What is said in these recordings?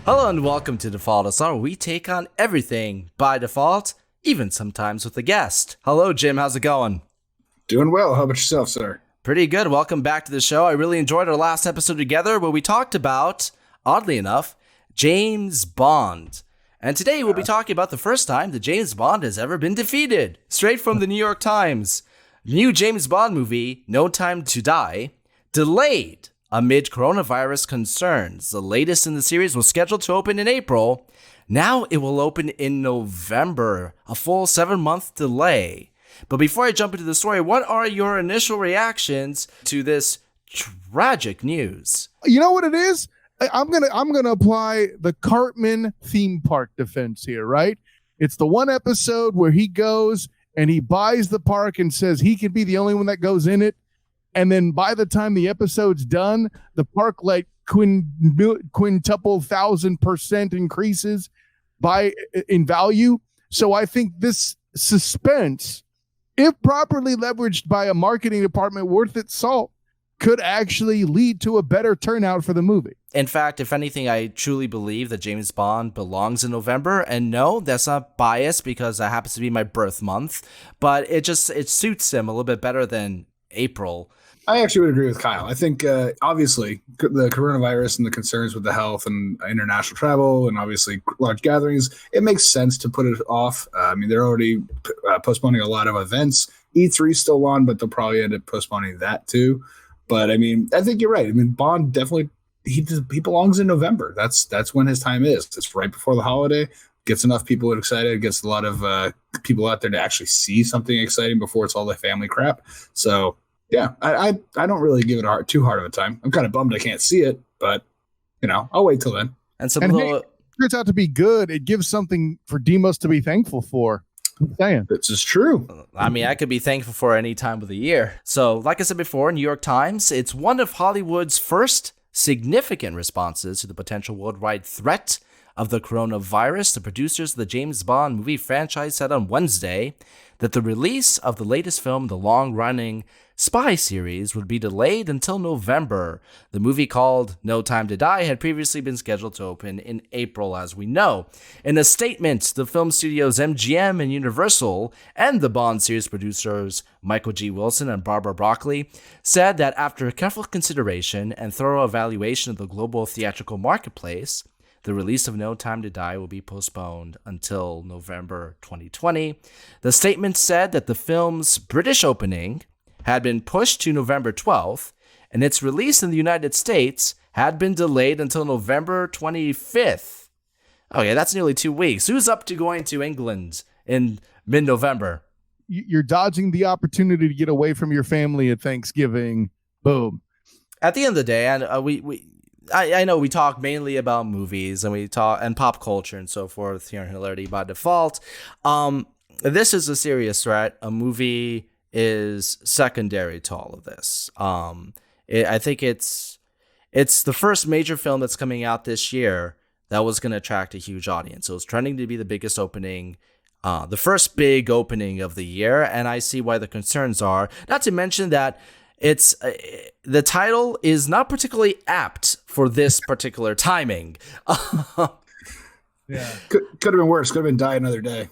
Hello and welcome to Default, a song where we take on everything by default, even sometimes with a guest. Hello, Jim. How's it going? Doing well. How about yourself, sir? Pretty good. Welcome back to the show. I really enjoyed our last episode together where we talked about, oddly enough, James Bond. And today we'll be talking about the first time that James Bond has ever been defeated. Straight from the New York Times. New James Bond movie, No Time to Die, delayed amid coronavirus concerns. The latest in the series was scheduled to open in April. Now it will open in November, a full 7-month delay. But before I jump into the story, what are your initial reactions to this tragic news? You know what it is? I'm gonna apply the Cartman theme park defense here, right? It's the one episode where he goes and he buys the park and says he can be the only one that goes in it. And then by the time the episode's done, the park like quintuple 1,000% increases in value. So I think this suspense, if properly leveraged by a marketing department worth its salt, could actually lead to a better turnout for the movie. In fact, if anything, I truly believe that James Bond belongs in November. And no, that's not biased because that happens to be my birth month. But it suits him a little bit better than April. I actually would agree with Kyle. I think, obviously, the coronavirus and the concerns with the health and international travel and obviously large gatherings, it makes sense to put it off. They're already postponing a lot of events. E3's still on, but they'll probably end up postponing that too. But, I think you're right. Bond definitely, he belongs in November. That's when his time is. It's right before the holiday. Gets enough people excited. Gets a lot of people out there to actually see something exciting before it's all the family crap. So, yeah, I don't really give it too hard of a time. I'm kind of bummed I can't see it, but, I'll wait till then. And hey, it turns out to be good. It gives something for Demos to be thankful for. I'm saying. This is true. I could be thankful for any time of the year. So, like I said before, New York Times, it's one of Hollywood's first significant responses to the potential worldwide threat of the coronavirus. The producers of the James Bond movie franchise said on Wednesday that the release of the latest film, the long-running spy series, would be delayed until November. The movie, called No Time to Die, had previously been scheduled to open in April, as we know. In a statement, the film studios MGM and Universal and the Bond series producers Michael G. Wilson and Barbara Broccoli said that after careful consideration and thorough evaluation of the global theatrical marketplace, the release of No Time to Die will be postponed until November 2020. The statement said that the film's British opening had been pushed to November 12th, and its release in the United States had been delayed until November 25th. Okay, that's nearly 2 weeks. Who's up to going to England in mid-November? You're dodging the opportunity to get away from your family at Thanksgiving. Boom. At the end of the day, and I know we talk mainly about movies and we talk and pop culture and so forth here in Hilarity by default. This is a serious threat. A movie is secondary to all of this. I think it's the first major film that's coming out this year that was going to attract a huge audience. So it's trending to be the biggest opening, the first big opening of the year, and I see why the concerns are. Not to mention that it's the title is not particularly apt for this particular timing. Yeah, could have been worse. Could have been Die Another Day.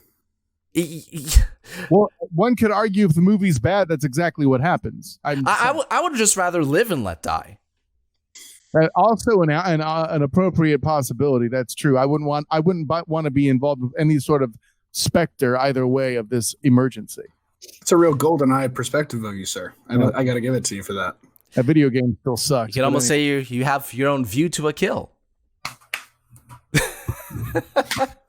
Well, one could argue if the movie's bad, that's exactly what happens. I would just rather live and let die. Also, an appropriate possibility. That's true. I wouldn't want to be involved with any sort of specter either way of this emergency. It's a real golden eye perspective of you, sir. I got to give it to you for that. That video game still sucks. You can almost say you have your own view to a kill.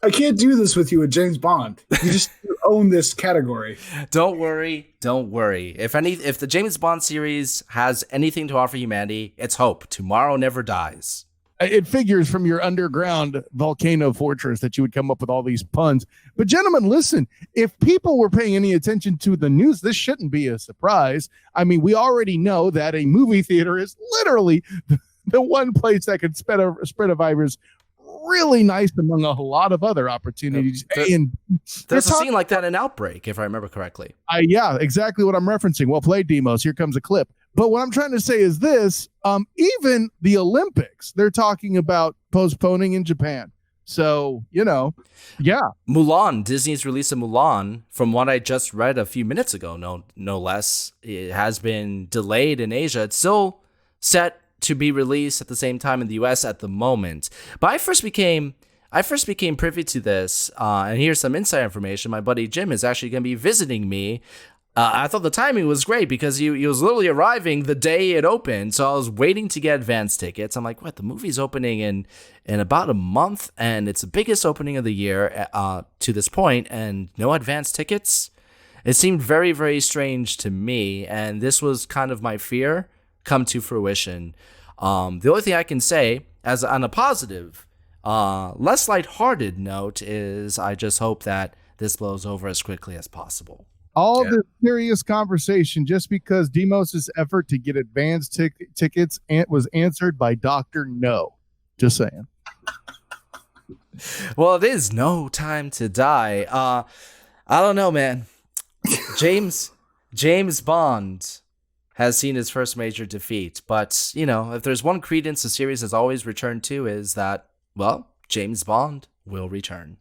I can't do this with you with James Bond. You just own this category. Don't worry. If the James Bond series has anything to offer humanity, it's hope. Tomorrow never dies. It figures from your underground volcano fortress that you would come up with all these puns. But gentlemen, listen, if people were paying any attention to the news, this shouldn't be a surprise. We already know that a movie theater is literally the one place that can spread a virus really nice among a lot of other opportunities. There's a scene like that in Outbreak, if I remember correctly. Yeah, exactly what I'm referencing. Well played, Demos. Here comes a clip. But what I'm trying to say is this, even the Olympics, they're talking about postponing in Japan. So, yeah. Mulan, Disney's release of Mulan, from what I just read a few minutes ago, no less, it has been delayed in Asia. It's still set to be released at the same time in the US at the moment. But I first became privy to this, and here's some inside information. My buddy Jim is actually going to be visiting me. I thought the timing was great because he was literally arriving the day it opened. So I was waiting to get advance tickets. I'm like, what? The movie's opening in about a month, and it's the biggest opening of the year to this point, and no advance tickets? It seemed very, very strange to me, and this was kind of my fear come to fruition. The only thing I can say, as on a positive, less lighthearted note, is I just hope that this blows over as quickly as possible. All the serious conversation just because Demos' effort to get advance tickets was answered by Dr. No. Just saying. Well, it is No Time to Die. I don't know, man. James Bond has seen his first major defeat, but, if there's one credence the series has always returned to, is that, well, James Bond will return.